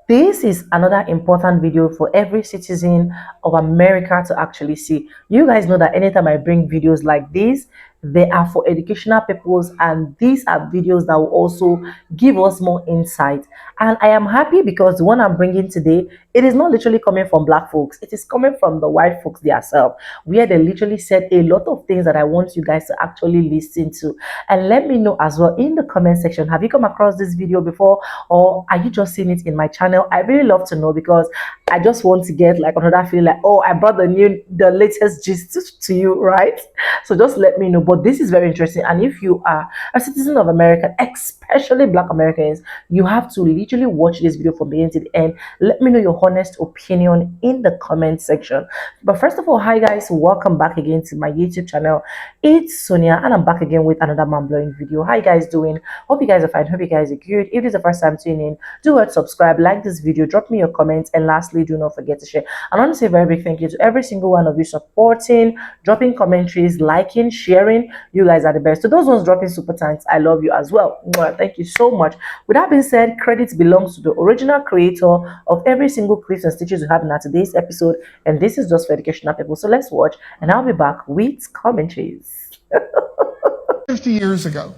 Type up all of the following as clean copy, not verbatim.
This is another important video for every citizen of America to actually see. You guys know that anytime I bring videos like this, they are for educational purposes, and these are videos that will also give us more insight. And I am happy because the one I'm bringing today, it is not literally coming from black folks, it is coming from the white folks themselves, where they literally said a lot of things that I want you guys to actually listen to. And let me know as well in the comment section, have you come across this video before, or are you just seeing it in my channel? I really love to know, because I just want to get like another feeling like, oh, I brought the latest gist to you, right? So just let me know. But this is very interesting, and if you are a citizen of America, especially black Americans, you have to literally watch this video from beginning to the end. Let me know your honest opinion in the comment section. But first of all, hi guys, welcome back again to my YouTube channel. It's Sonia, and I'm back again with another mind-blowing video. How you guys doing? Hope you guys are fine. Hope you guys are good. If this is the first time tuning in, do subscribe, like this video, drop me your comments, and lastly, do not forget to share. I want to say a very big thank you to every single one of you supporting, dropping commentaries, liking, sharing. You guys are the best. To those ones dropping super thanks, I love you as well. Thank you so much. With that being said, credit belongs to the original creator of every single clips and stitches we have in our today's episode, and this is just for educational people. So let's watch, and I'll be back with commentaries. 50 years ago,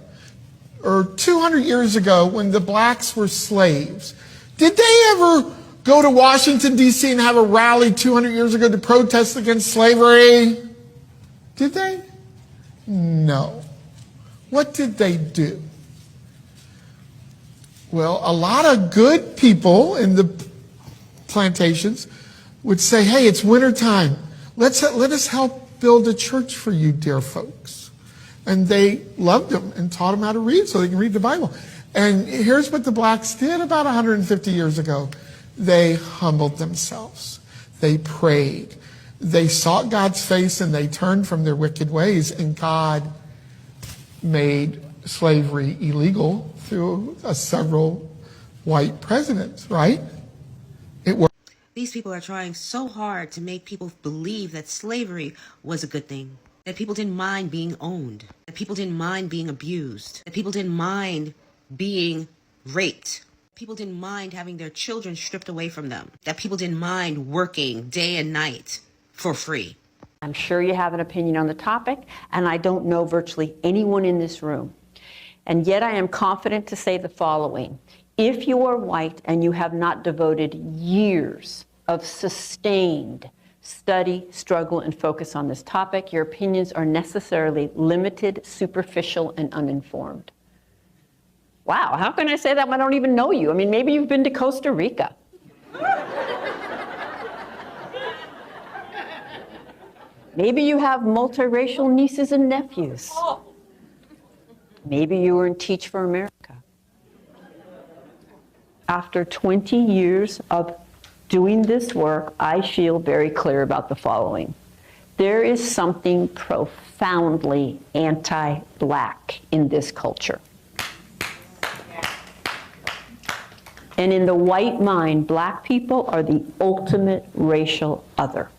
or 200 years ago, when the blacks were slaves, did they ever go to Washington, D.C. and have a rally 200 years ago to protest against slavery? Did they? No. What did they do? Well, a lot of good people in the plantations would say, hey, it's wintertime. Let us help build a church for you, dear folks. And they loved them and taught them how to read so they can read the Bible. And here's what the blacks did about 150 years ago. They humbled themselves. They prayed. They sought God's face, and they turned from their wicked ways. And God made slavery illegal through several white presidents, right? It worked. These people are trying so hard to make people believe that slavery was a good thing, that people didn't mind being owned, that people didn't mind being abused, that people didn't mind being raped, people didn't mind having their children stripped away from them, that people didn't mind working day and night for free. I'm sure you have an opinion on the topic, and I don't know virtually anyone in this room. And yet I am confident to say the following. If you are white and you have not devoted years of sustained study, struggle, and focus on this topic, your opinions are necessarily limited, superficial, and uninformed. Wow, how can I say that when I don't even know you? I mean, maybe you've been to Costa Rica. Maybe you have multiracial nieces and nephews. Maybe you were in Teach for America. After 20 years of doing this work, I feel very clear about the following. There is something profoundly anti-black in this culture. And in the white mind, black people are the ultimate racial other.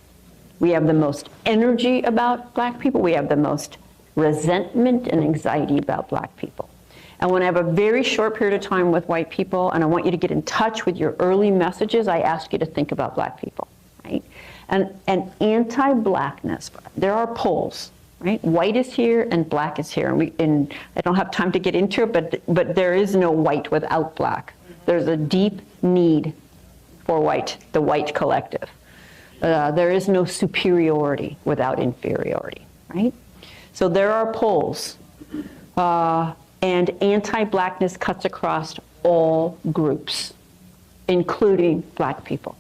We have the most energy about black people. We have the most resentment and anxiety about black people. And when I have a very short period of time with white people and I want you to get in touch with your early messages, I ask you to think about black people, right? And anti-blackness, there are poles, right? White is here and black is here. And I don't have time to get into it, but there is no white without black. There's a deep need for white, the white collective. There is no superiority without inferiority, right? So there are poles. And anti-blackness cuts across all groups, including black people.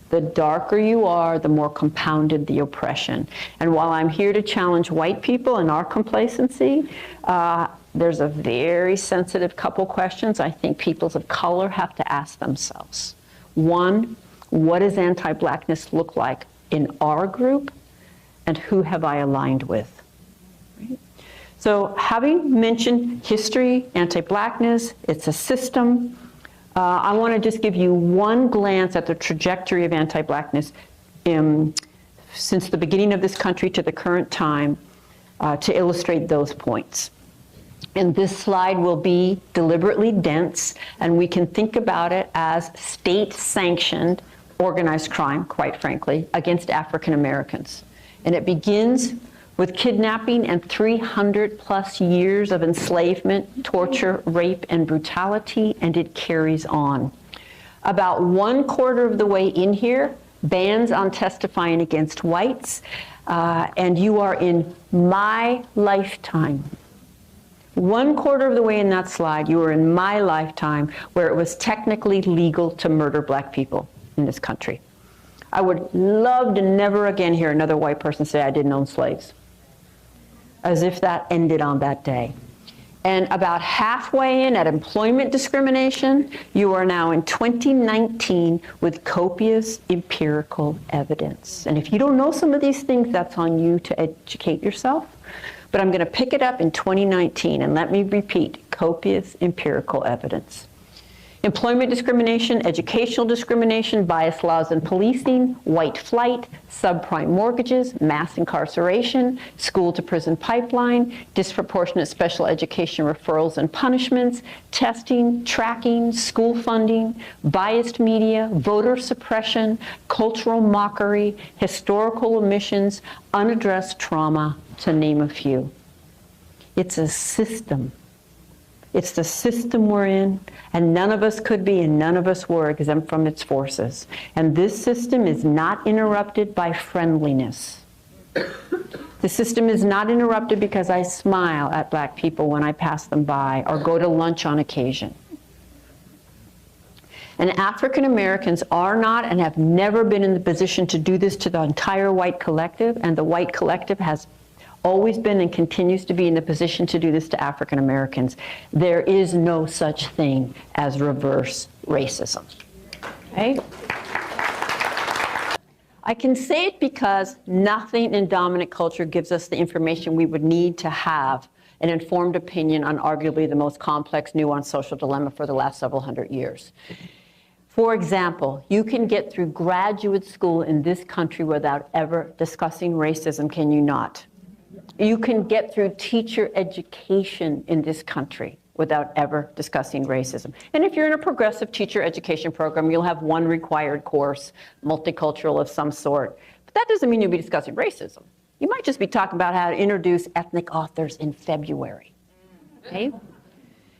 The darker you are, the more compounded the oppression. And while I'm here to challenge white people and our complacency, there's a very sensitive couple questions I think peoples of color have to ask themselves. One, what does anti-blackness look like in our group, and who have I aligned with? Right? So having mentioned history, anti-blackness, it's a system, I want to just give you one glance at the trajectory of anti-blackness since the beginning of this country to the current time to illustrate those points. And this slide will be deliberately dense, and we can think about it as state-sanctioned organized crime, quite frankly, against African Americans. And it begins with kidnapping and 300 plus years of enslavement, torture, rape, and brutality, and it carries on. About 1/4 of the way in here, bans on testifying against whites, and you are in my lifetime. 1/4 of the way in that slide, you were in my lifetime where it was technically legal to murder black people in this country. I would love to never again hear another white person say I didn't own slaves, as if that ended on that day. And about halfway in at employment discrimination, you are now in 2019 with copious empirical evidence. And if you don't know some of these things, that's on you to educate yourself. But I'm going to pick it up in 2019, and let me repeat, copious empirical evidence. Employment discrimination, educational discrimination, bias laws and policing, white flight, subprime mortgages, mass incarceration, school to prison pipeline, disproportionate special education referrals and punishments, testing, tracking, school funding, biased media, voter suppression, cultural mockery, historical omissions, unaddressed trauma, to name a few. It's a system. It's the system we're in, and none of us could be and none of us were exempt from its forces. And this system is not interrupted by friendliness. The system is not interrupted because I smile at black people when I pass them by or go to lunch on occasion. And African Americans are not and have never been in the position to do this to the entire white collective, and the white collective has always been and continues to be in the position to do this to African Americans. There is no such thing as reverse racism. Okay? I can say it because nothing in dominant culture gives us the information we would need to have an informed opinion on arguably the most complex, nuanced social dilemma for the last several hundred years. For example, you can get through graduate school in this country without ever discussing racism, can you not? You can get through teacher education in this country without ever discussing racism. And if you're in a progressive teacher education program, you'll have one required course, multicultural of some sort. But that doesn't mean you'll be discussing racism. You might just be talking about how to introduce ethnic authors in February. Okay?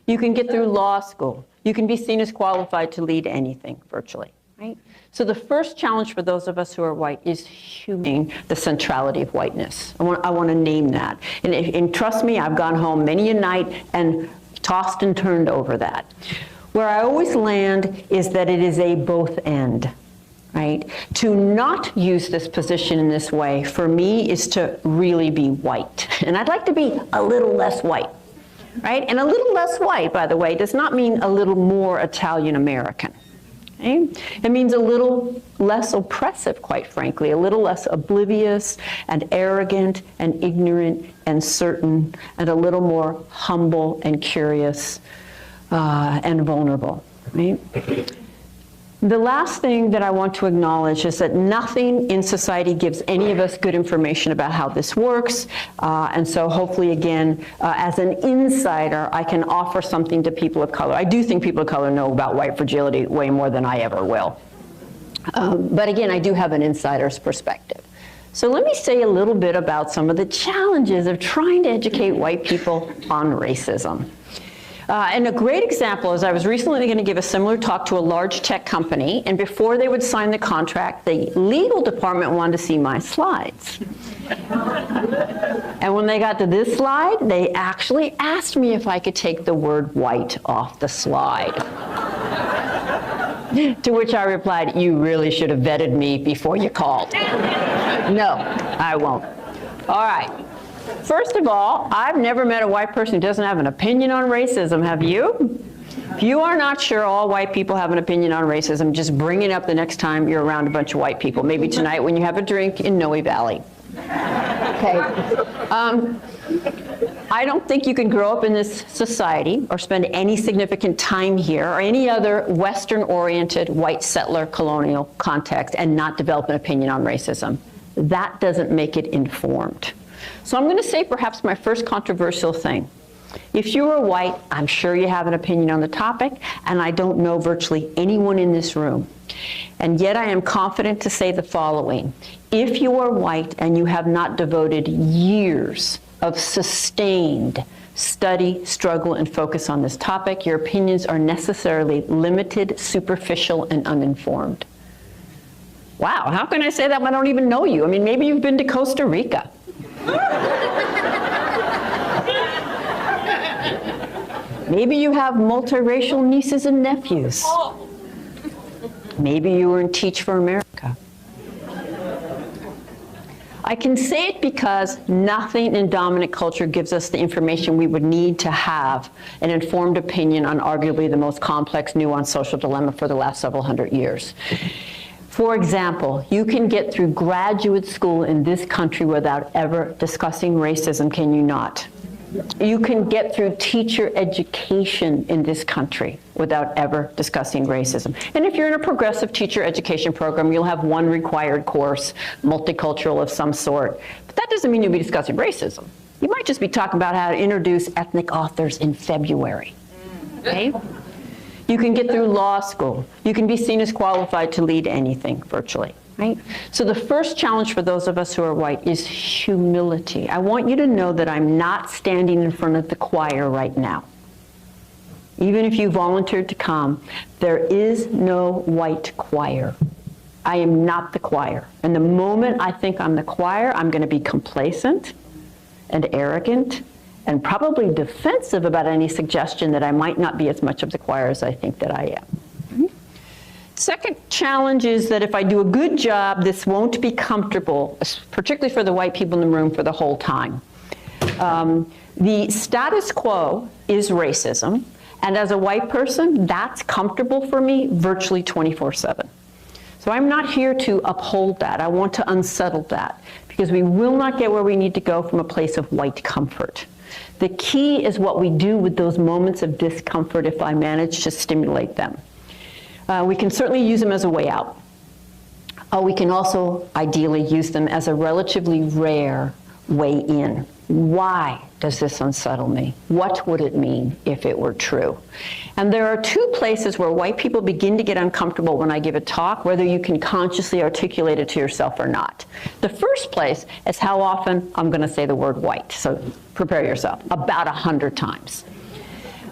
You can get through law school. You can be seen as qualified to lead anything, virtually. Right? So the first challenge for those of us who are white is humane the centrality of whiteness. I want to name that. And trust me, I've gone home many a night and tossed and turned over that. Where I always land is that it is a both and. Right? To not use this position in this way, for me, is to really be white. And I'd like to be a little less white. Right? And a little less white, by the way, does not mean a little more Italian American. Okay? It means a little less oppressive, quite frankly, a little less oblivious and arrogant and ignorant and certain, and a little more humble and curious and vulnerable. Right? The last thing that I want to acknowledge is that nothing in society gives any of us good information about how this works, and so hopefully, again, as an insider, I can offer something to people of color. I do think people of color know about white fragility way more than I ever will. But again, I do have an insider's perspective. So let me say a little bit about some of the challenges of trying to educate white people on racism. And a great example is I was recently going to give a similar talk to a large tech company, and before they would sign the contract, the legal department wanted to see my slides. And when they got to this slide, they actually asked me if I could take the word white off the slide. To which I replied, "You really should have vetted me before you called." No, I won't. All right. First of all, I've never met a white person who doesn't have an opinion on racism, have you? If you are not sure all white people have an opinion on racism, just bring it up the next time you're around a bunch of white people, maybe tonight when you have a drink in Noe Valley. Okay. I don't think you can grow up in this society or spend any significant time here or any other Western-oriented white settler colonial context and not develop an opinion on racism. That doesn't make it informed. So I'm going to say perhaps my first controversial thing If you are white, I'm sure you have an opinion on the topic, and I don't know virtually anyone in this room. And yet I am confident to say the following. If you are white and you have not devoted years of sustained study, struggle, and focus on this topic, your opinions are necessarily limited, superficial, and uninformed. Wow, how can I say that when I don't even know you? I mean, maybe you've been to Costa Rica. Maybe you have multiracial nieces and nephews. Maybe you were in Teach for America. I can say it because nothing in dominant culture gives us the information we would need to have an informed opinion on arguably the most complex, nuanced social dilemma for the last several hundred years. For example, you can get through graduate school in this country without ever discussing racism, can you not? You can get through teacher education in this country without ever discussing racism. And if you're in a progressive teacher education program, you'll have one required course, multicultural of some sort. But that doesn't mean you'll be discussing racism. You might just be talking about how to introduce ethnic authors in February. Okay? You can get through law school. You can be seen as qualified to lead anything virtually. Right? So the first challenge for those of us who are white is humility. I want you to know that I'm not standing in front of the choir right now. Even if you volunteered to come, there is no white choir. I am not the choir. And the moment I think I'm the choir, I'm going to be complacent and arrogant and probably defensive about any suggestion that I might not be as much of the choir as I think that I am. Second challenge is that if I do a good job, this won't be comfortable, particularly for the white people in the room, for the whole time. The status quo is racism, and as a white person, that's comfortable for me virtually 24/7. So I'm not here to uphold that. I want to unsettle that, because we will not get where we need to go from a place of white comfort. The key is what we do with those moments of discomfort if I manage to stimulate them. We can certainly use them as a way out. We can also ideally use them as a relatively rare way in. Why does this unsettle me? What would it mean if it were true? And there are two places where white people begin to get uncomfortable when I give a talk, whether you can consciously articulate it to yourself or not. The first place is how often I'm going to say the word white. So prepare yourself, about 100 times.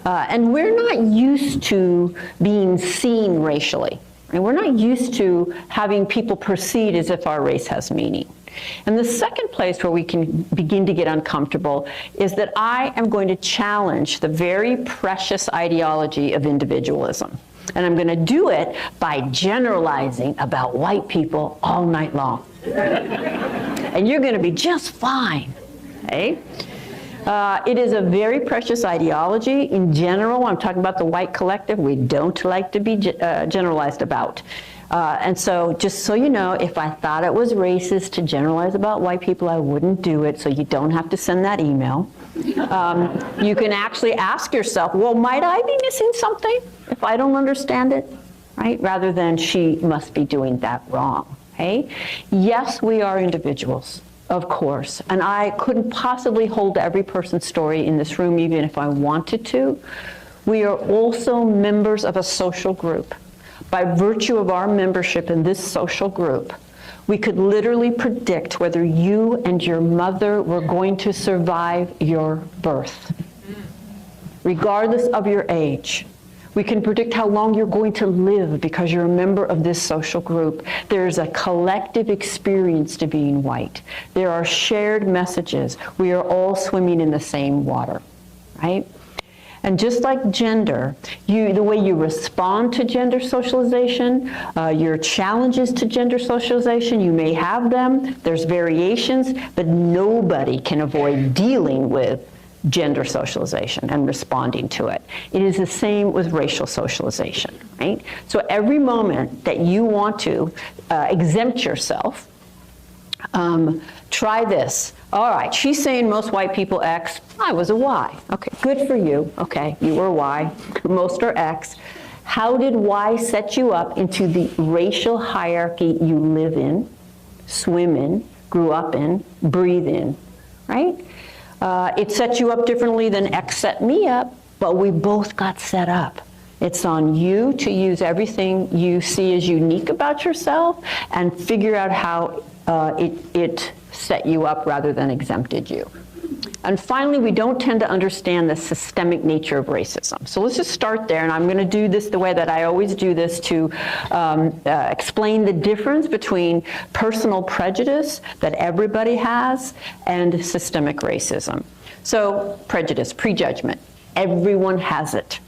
And we're not used to being seen racially. And we're not used to having people proceed as if our race has meaning. And the second place where we can begin to get uncomfortable is that I am going to challenge the very precious ideology of individualism. And I'm going to do it by generalizing about white people all night long. And you're going to be just fine. Okay? It is a very precious ideology. In general, I'm talking about the white collective, we don't like to be generalized about. And so just so you know, if I thought it was racist to generalize about white people, I wouldn't do it, so you don't have to send that email. You can actually ask yourself, well, might I be missing something if I don't understand it? Right? Rather than she must be doing that wrong. Okay? Yes, we are individuals. Of course, and I couldn't possibly hold every person's story in this room even if I wanted to. We are also members of a social group. By virtue of our membership in this social group, we could literally predict whether you and your mother were going to survive your birth, regardless of your age. We can predict how long you're going to live because you're a member of this social group. There's a collective experience to being white. There are shared messages. We are all swimming in the same water, right? And just like gender, the way you respond to gender socialization, your challenges to gender socialization, you may have them. There's variations, but nobody can avoid dealing with gender socialization and responding to it. It is the same with racial socialization, right? So every moment that you want to exempt yourself, try this. All right, she's saying most white people X, I was a Y. Okay, good for you. Okay, you were Y, most are X. How did Y set you up into the racial hierarchy you live in, swim in, grew up in, breathe in, right? It set you up differently than X set me up, but we both got set up. It's on you to use everything you see as unique about yourself and figure out how it set you up rather than exempted you. And finally, we don't tend to understand the systemic nature of racism. So let's just start there, and I'm going to do this the way that I always do this to explain the difference between personal prejudice that everybody has and systemic racism. So prejudice, prejudgment, everyone has it.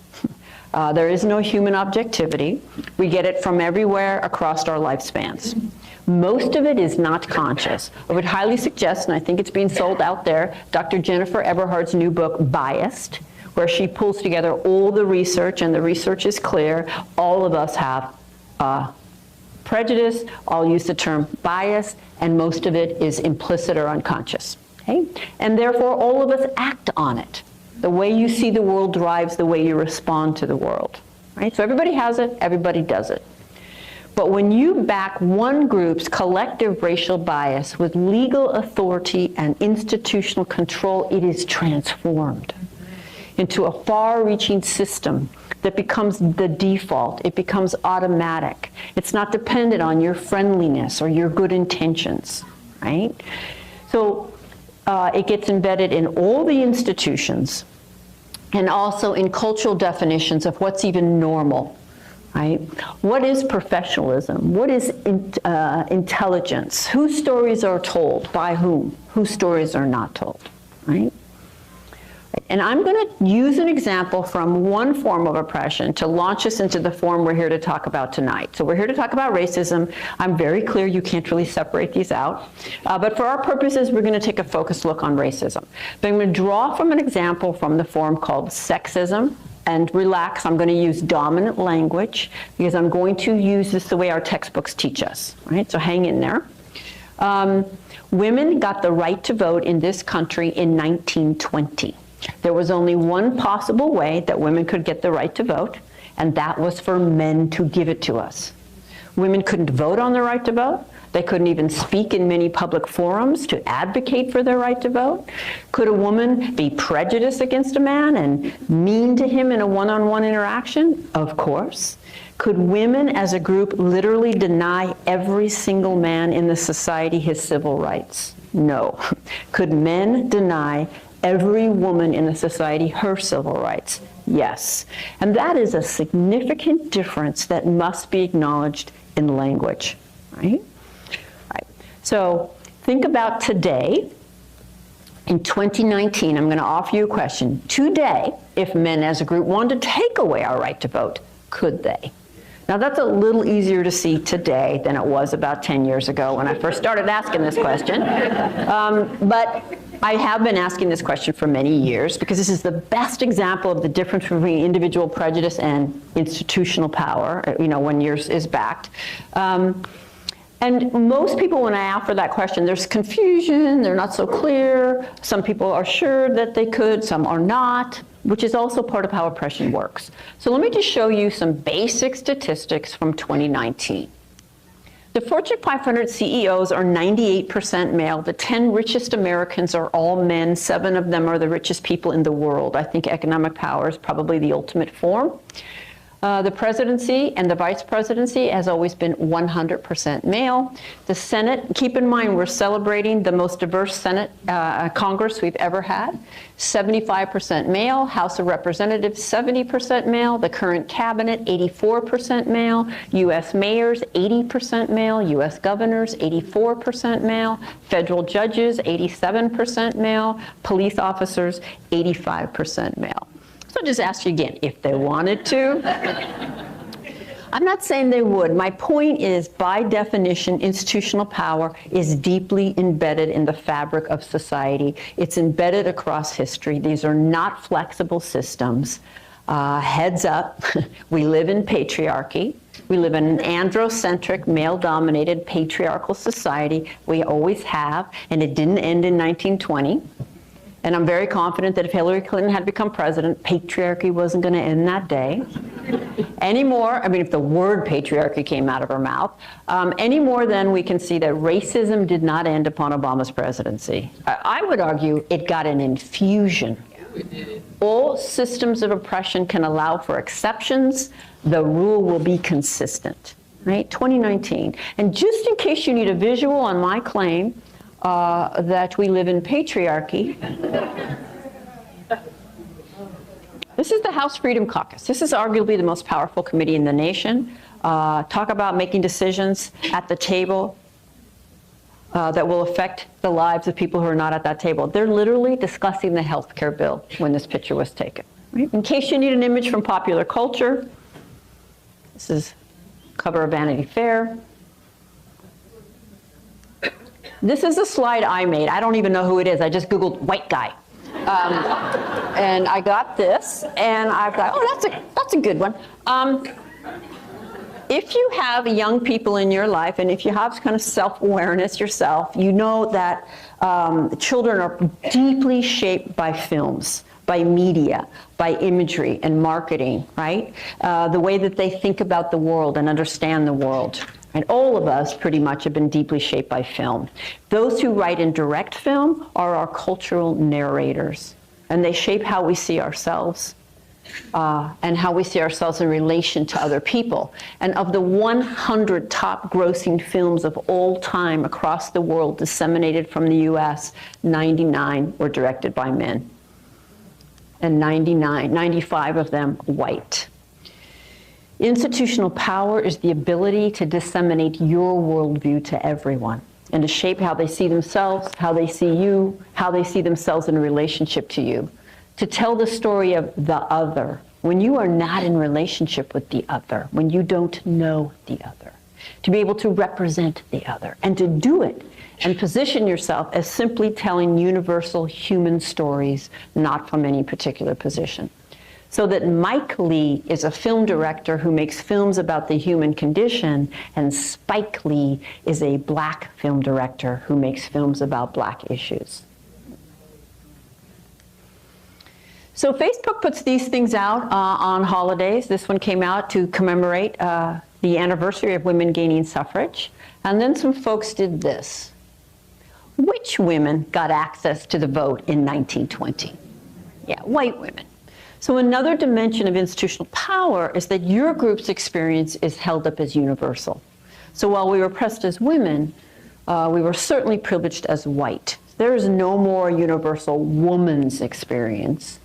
There is no human objectivity. We get it from everywhere across our lifespans. Most of it is not conscious. I would highly suggest, and I think it's being sold out there, Dr. Jennifer Eberhardt's new book, Biased, where she pulls together all the research, and the research is clear. All of us have prejudice. I'll use the term bias, and most of it is implicit or unconscious. Okay? And therefore, all of us act on it. The way you see the world drives the way you respond to the world. Right? So everybody has it, everybody does it. But when you back one group's collective racial bias with legal authority and institutional control, it is transformed into a far-reaching system that becomes the default. It becomes automatic. It's not dependent on your friendliness or your good intentions, right? So it gets embedded in all the institutions and also in cultural definitions of what's even normal. Right? What is professionalism? What is intelligence? Whose stories are told? By whom? Whose stories are not told? Right? And I'm going to use an example from one form of oppression to launch us into the form we're here to talk about tonight. So we're here to talk about racism. I'm very clear you can't really separate these out. But for our purposes, we're going to take a focused look on racism. But I'm going to draw from an example from the form called sexism. And relax, I'm going to use dominant language because I'm going to use this the way our textbooks teach us, right? So hang in there. Women got the right to vote in this country in 1920. There was only one possible way that women could get the right to vote, and that was for men to give it to us. Women couldn't vote on the right to vote. They couldn't even speak in many public forums to advocate for their right to vote. Could a woman be prejudiced against a man and mean to him in a one-on-one interaction? Of course. Could women as a group literally deny every single man in the society his civil rights? No. Could men deny every woman in the society her civil rights? Yes. And that is a significant difference that must be acknowledged in language, right? So think about today. In 2019, I'm going to offer you a question. Today, if men as a group wanted to take away our right to vote, could they? Now that's a little easier to see today than it was about 10 years ago when I first started asking this question. But I have been asking this question for many years because this is the best example of the difference between individual prejudice and institutional power, when yours is backed. And most people, when I offer that question, there's confusion, they're not so clear. Some people are sure that they could, some are not, which is also part of how oppression works. So let me just show you some basic statistics from 2019. The Fortune 500 CEOs are 98% male. The 10 richest Americans are all men. 7 of them are the richest people in the world. I think economic power is probably the ultimate form. The presidency and the vice presidency has always been 100% male. The Senate, keep in mind we're celebrating the most diverse Senate Congress we've ever had. 75% male. House of Representatives, 70% male. The current cabinet, 84% male. U.S. mayors, 80% male. U.S. governors, 84% male. Federal judges, 87% male. Police officers, 85% male. So I'll just ask you again, if they wanted to. I'm not saying they would. My point is, by definition, institutional power is deeply embedded in the fabric of society. It's embedded across history. These are not flexible systems. Heads up, we live in patriarchy. We live in an androcentric, male-dominated, patriarchal society. We always have, and it didn't end in 1920. And I'm very confident that if Hillary Clinton had become president, patriarchy wasn't going to end that day. Any more, I mean, if the word patriarchy came out of her mouth, any more than we can see that racism did not end upon Obama's presidency. I would argue it got an infusion. All systems of oppression can allow for exceptions. The rule will be consistent, right? 2019. And just in case you need a visual on my claim that we live in patriarchy, this is the House Freedom Caucus. This is arguably the most powerful committee in the nation. Talk about making decisions at the table that will affect the lives of people who are not at that table. They're literally discussing the health care bill when this picture was taken. Right? In case you need an image from popular culture, this is cover of Vanity Fair. This is a slide I made. I don't even know who it is. I just Googled white guy. And I got this, and I thought, oh, that's a good one. If you have young people in your life, and if you have kind of self-awareness yourself, you know that children are deeply shaped by films, by media, by imagery and marketing, right? The way that they think about the world and understand the world. And all of us pretty much have been deeply shaped by film. Those who write and direct film are our cultural narrators, and they shape how we see ourselves and how we see ourselves in relation to other people. And of the 100 top grossing films of all time across the world disseminated from the US, 99 were directed by men. And 95 of them white. Institutional power is the ability to disseminate your worldview to everyone and to shape how they see themselves, how they see you, how they see themselves in relationship to you. To tell the story of the other when you are not in relationship with the other, when you don't know the other. To be able to represent the other and to do it and position yourself as simply telling universal human stories, not from any particular position. So that Mike Lee is a film director who makes films about the human condition, and Spike Lee is a black film director who makes films about black issues. So Facebook puts these things out on holidays. This one came out to commemorate the anniversary of women gaining suffrage. And then some folks did this. Which women got access to the vote in 1920? Yeah, white women. So another dimension of institutional power is that your group's experience is held up as universal. So while we were oppressed as women, we were certainly privileged as white. There is no more universal woman's experience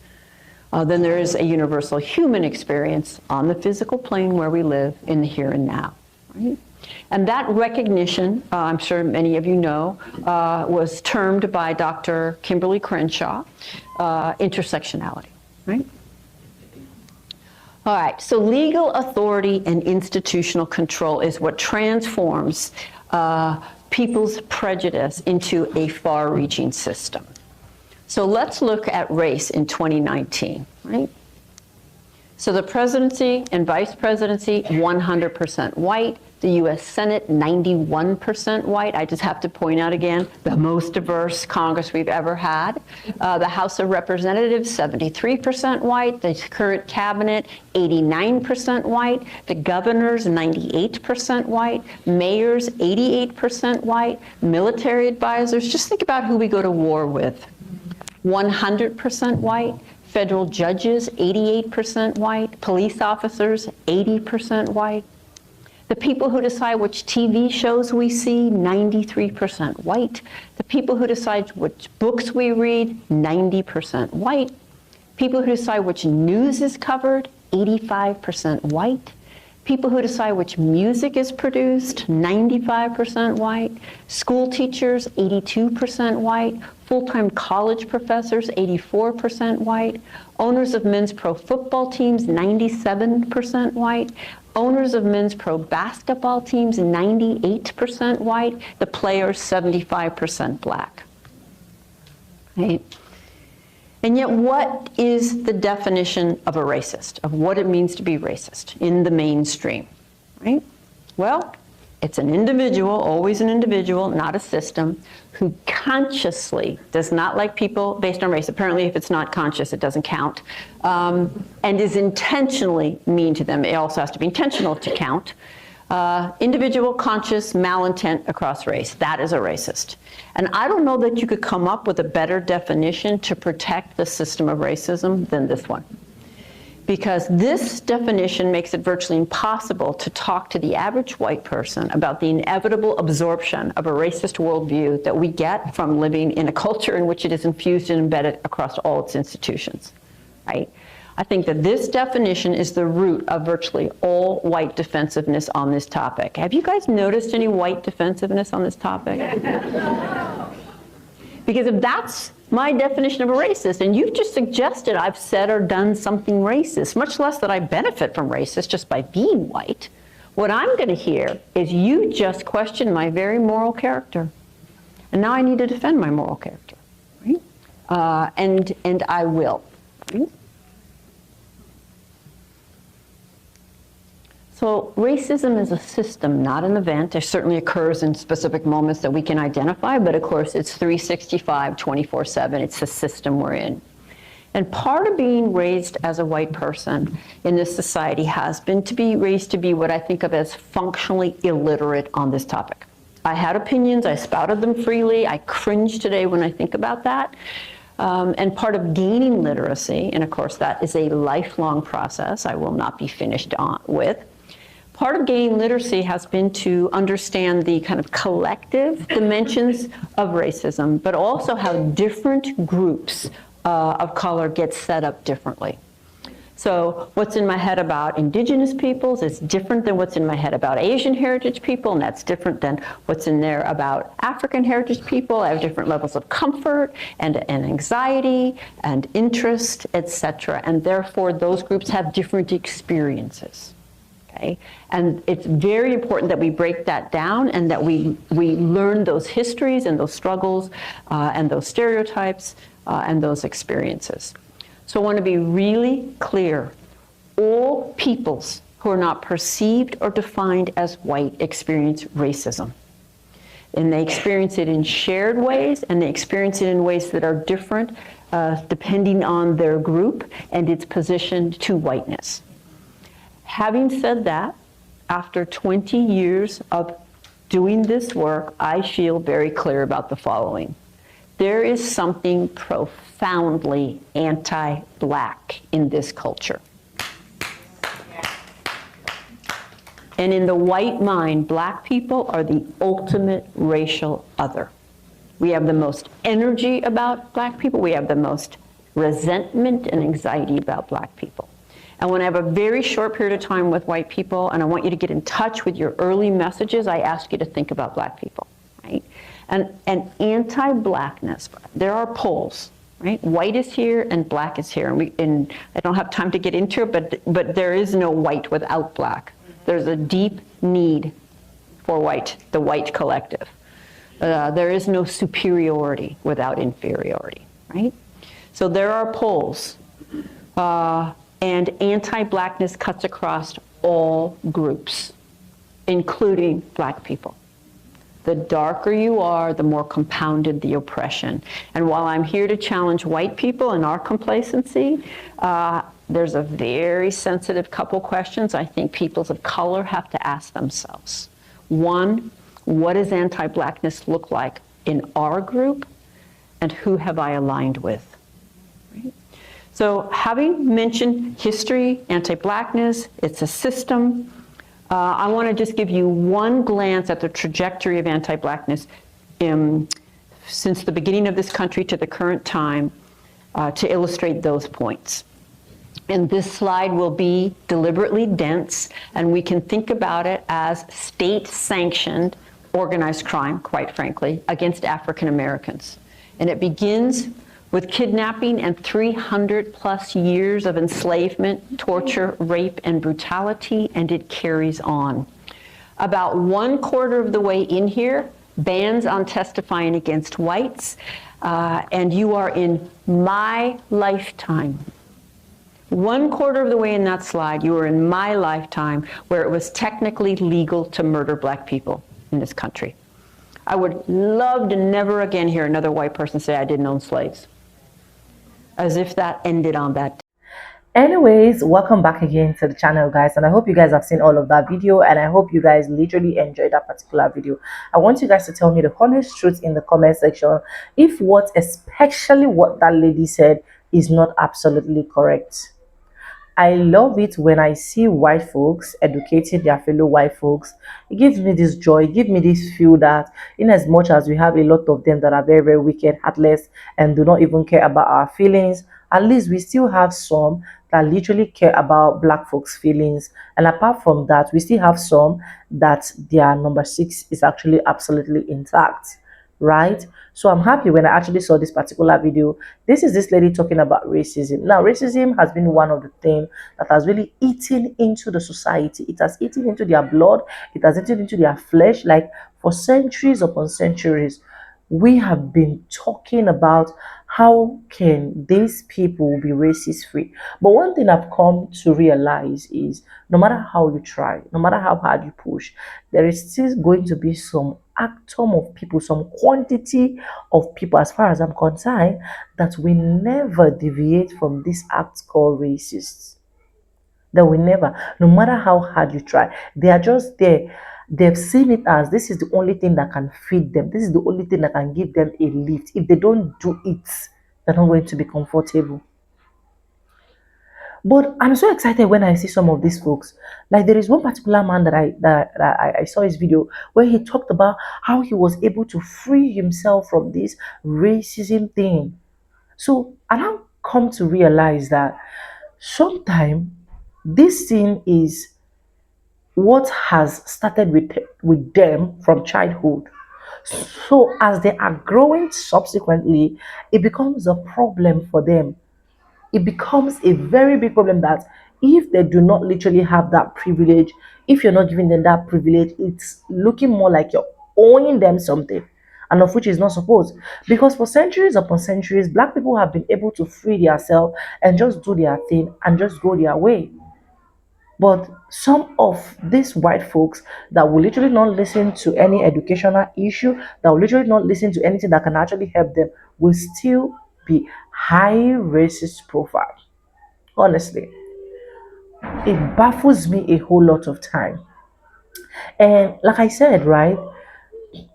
than there is a universal human experience on the physical plane where we live in the here and now. Right? And that recognition, I'm sure many of you know, was termed by Dr. Kimberly Crenshaw intersectionality. Right? All right, so legal authority and institutional control is what transforms people's prejudice into a far-reaching system. So let's look at race in 2019, right? So the presidency and vice presidency, 100% white. The US Senate, 91% white. I just have to point out again, the most diverse Congress we've ever had. The House of Representatives, 73% white. The current cabinet, 89% white. The governors, 98% white. Mayors, 88% white. Military advisors, just think about who we go to war with. 100% white. Federal judges, 88% white. Police officers, 80% white. The people who decide which TV shows we see, 93% white. The people who decide which books we read, 90% white. People who decide which news is covered, 85% white. People who decide which music is produced, 95% white. School teachers, 82% white. Full-time college professors, 84% white. Owners of men's pro football teams, 97% white. Owners of men's pro basketball teams, 98% white. The players, 75% black. Right? And yet, what is the definition of a racist, of what it means to be racist in the mainstream? Right? Well, It's an individual, always an individual, not a system, who consciously does not like people based on race. Apparently, if it's not conscious, it doesn't count. And is intentionally mean to them. It also has to be intentional to count. Individual, conscious, malintent across race. That is a racist. And I don't know that you could come up with a better definition to protect the system of racism than this one. Because this definition makes it virtually impossible to talk to the average white person about the inevitable absorption of a racist worldview that we get from living in a culture in which it is infused and embedded across all its institutions, right? I think that this definition is the root of virtually all white defensiveness on this topic. Have you guys noticed any white defensiveness on this topic? Because if that's my definition of a racist, and you've just suggested I've said or done something racist, much less that I benefit from racist just by being white, what I'm going to hear is you just question my very moral character. And now I need to defend my moral character, right? And I will. Right? So racism is a system, not an event. It certainly occurs in specific moments that we can identify, but of course it's 365, 24/7. It's the system we're in. And part of being raised as a white person in this society has been to be raised to be what I think of as functionally illiterate on this topic. I had opinions, I spouted them freely, I cringe today when I think about that. And part of gaining literacy, and of course that is a lifelong process I will not be finished with, part of gaining literacy has been to understand the kind of collective dimensions of racism, but also how different groups of color get set up differently. So what's in my head about indigenous peoples is different than what's in my head about Asian heritage people, and that's different than what's in there about African heritage people. I have different levels of comfort and anxiety and interest, etc. And therefore those groups have different experiences. Okay? And it's very important that we break that down and that we learn those histories and those struggles and those stereotypes and those experiences. So I want to be really clear. All peoples who are not perceived or defined as white experience racism. And they experience it in shared ways, and they experience it in ways that are different depending on their group and its position to whiteness. Having said that, after 20 years of doing this work, I feel very clear about the following. There is something profoundly anti-black in this culture. And in the white mind, black people are the ultimate racial other. We have the most energy about black people. We have the most resentment and anxiety about black people. And when I have a very short period of time with white people and I want you to get in touch with your early messages, I ask you to think about black people, right? And anti-blackness, there are poles, right? White is here and black is here. And I don't have time to get into it, but there is no white without black. There's a deep need for white, the white collective. There is no superiority without inferiority, right? So there are poles. And anti-blackness cuts across all groups, including black people. The darker you are, the more compounded the oppression. And while I'm here to challenge white people in our complacency, there's a very sensitive couple questions I think peoples of color have to ask themselves. One, what does anti-blackness look like in our group, and who have I aligned with? Right? So having mentioned history, anti-blackness, it's a system, I want to just give you one glance at the trajectory of anti-blackness since the beginning of this country to the current time to illustrate those points. And this slide will be deliberately dense, and we can think about it as state-sanctioned organized crime, quite frankly, against African Americans. And it begins with kidnapping and 300 plus years of enslavement, torture, rape, and brutality, and it carries on. About 1/4 of the way in here, bans on testifying against whites, and you are in my lifetime 1/4 of the way in that slide, you were in my lifetime where it was technically legal to murder black people in this country. I would love to never again hear another white person say I didn't own slaves. As if that ended on that. Anyways, welcome back again to the channel, guys, and I hope you guys have seen all of that video, and I hope you guys literally enjoyed that particular video. I want you guys to tell me the honest truth in the comment section if especially what that lady said is not absolutely correct. I love it when I see white folks educating their fellow white folks. It gives me this joy, it gives me this feel that in as much as we have a lot of them that are very, very wicked, heartless, and do not even care about our feelings, at least we still have some that literally care about black folks' feelings. And apart from that, we still have some that their number 6 is actually absolutely intact, right? So I'm happy when I actually saw this particular video. This is this lady talking about racism. Now, racism has been one of the things that has really eaten into the society. It has eaten into their blood, it has eaten into their flesh. Like for centuries upon centuries, we have been talking about how can these people be racist free. But one thing I've come to realize is no matter how you try, no matter how hard you push, there is still going to be some atom of people, some quantity of people, as far as I'm concerned, that will never deviate from this act called racists. They will never, no matter how hard you try, they are just there. They've seen it as this is the only thing that can feed them. This is the only thing that can give them a lift. If they don't do it, they're not going to be comfortable. But I'm so excited when I see some of these folks. Like there is one particular man that I saw his video where he talked about how he was able to free himself from this racism thing. So I now come to realize that sometimes this thing is what has started with them from childhood. So as they are growing subsequently, it becomes a problem for them. It becomes a very big problem that if they do not literally have that privilege, if you're not giving them that privilege, it's looking more like you're owing them something, and of which is not supposed. Because for centuries upon centuries, black people have been able to free themselves and just do their thing and just go their way. But some of these white folks that will literally not listen to any educational issue, that will literally not listen to anything that can actually help them, will still be high racist profile. Honestly, it baffles me a whole lot of time. And like I said, right,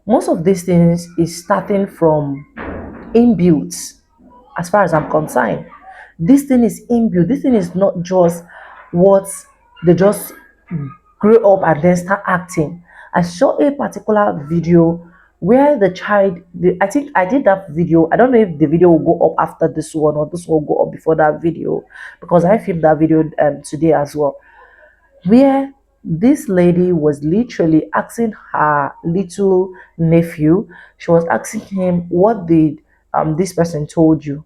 most of these things is starting from inbuilt, as far as I'm concerned. This thing is inbuilt. This thing is not just what they just grew up and then start acting. I saw a particular video where the child, I think I did that video. I don't know if the video will go up after this one or this will go up before that video, because I filmed that video today as well, where this lady was literally asking her little nephew, she was asking him, what did this person told you?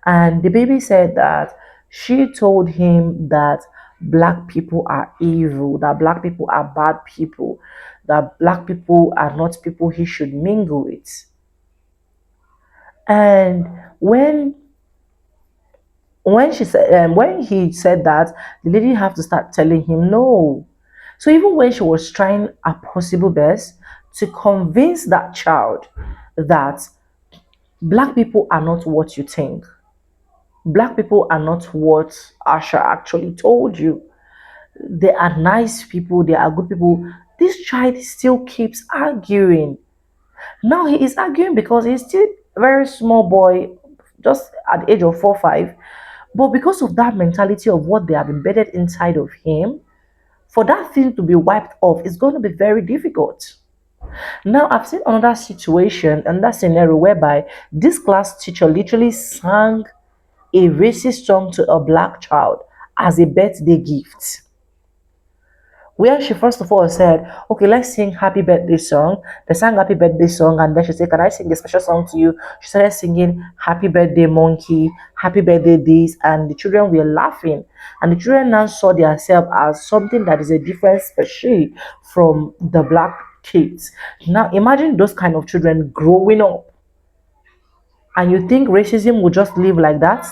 And the baby said that she told him that black people are evil, that black people are bad people, that black people are not people he should mingle with. And when she said when he said that, the lady have to start telling him no. So even when she was trying her possible best to convince that child that black people are not what you think, black people are not what Asha actually told you, they are nice people, they are good people, this child still keeps arguing. Now he is arguing because he's still a very small boy, just at the age of 4 5. But because of that mentality of what they have embedded inside of him, for that thing to be wiped off is going to be very difficult. Now, I've seen another situation, another scenario whereby this class teacher literally sang a racist song to a black child as a birthday gift, where she first of all said, okay, let's sing happy birthday song. They sang happy birthday song, and then she said, can I sing a special song to you? She started singing happy birthday monkey, happy birthday this, and the children were laughing. And the children now saw themselves as something that is a different species from the black kids. Now imagine those kind of children growing up, and you think racism will just live like that?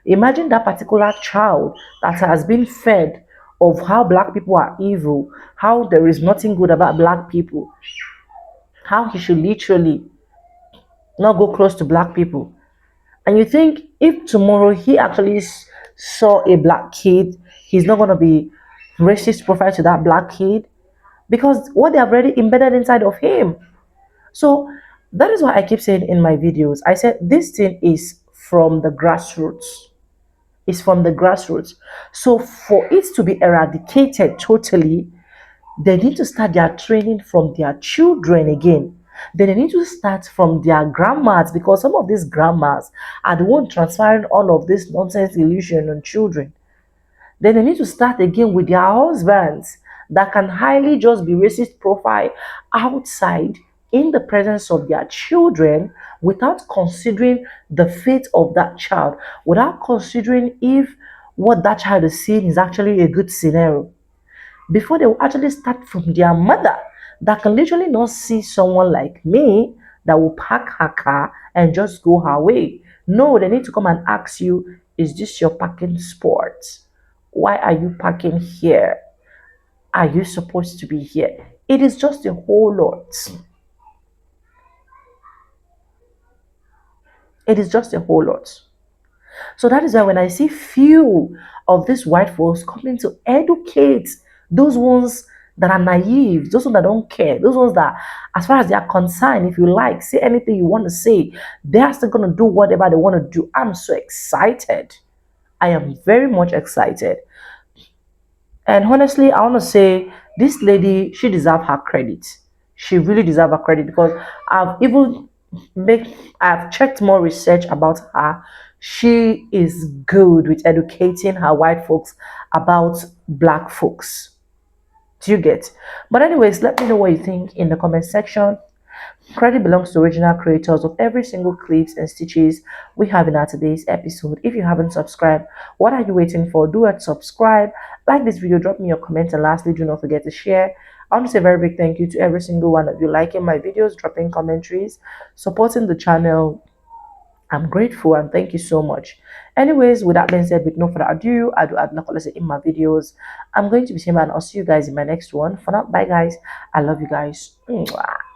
Imagine that particular child that has been fed of how black people are evil, how there is nothing good about black people, how he should literally not go close to black people. And you think if tomorrow he actually saw a black kid, he's not going to be racist profile to that black kid because what they have already embedded inside of him. So that is why I keep saying in my videos, I said this thing is from the grassroots. It's from the grassroots. So for it to be eradicated totally, they need to start their training from their children again. Then they need to start from their grandmas because some of these grandmas are the one transferring all of this nonsense illusion on children. Then they need to start again with their husbands that can highly just be racist profile outside in the presence of their children without considering the fate of that child, without considering if what that child is seeing is actually a good scenario before they will actually start from their mother that can literally not see someone like me that will park her car and just go her way. No, they need to come and ask you, is this your parking spot? Why are you parking here? Are you supposed to be here? It is just a whole lot. It is just a whole lot. So that is why when I see few of these white folks coming to educate those ones that are naive, those ones that don't care, those ones that, as far as they are concerned, if you like, say anything you want to say, they are still going to do whatever they want to do. I'm so excited. I am very much excited. And honestly, I want to say this lady, she deserves her credit. She really deserves her credit because I've even make I've checked more research about her. She is good with educating her white folks about black folks. Do you get? But anyways, let me know what you think in the comment section. Credit belongs to original creators of every single clips and stitches we have in our today's episode. If you haven't subscribed, what are you waiting for? Do it, subscribe, like this video, drop me your comments, and lastly, do not forget to share. I want to say a very big thank you to every single one of you liking my videos, dropping commentaries, supporting the channel. I'm grateful and thank you so much. Anyways, with that being said, with no further ado, I do add Nakolese in my videos. I'm going to be saying, and I'll see you guys in my next one. For now, bye guys. I love you guys. Mwah.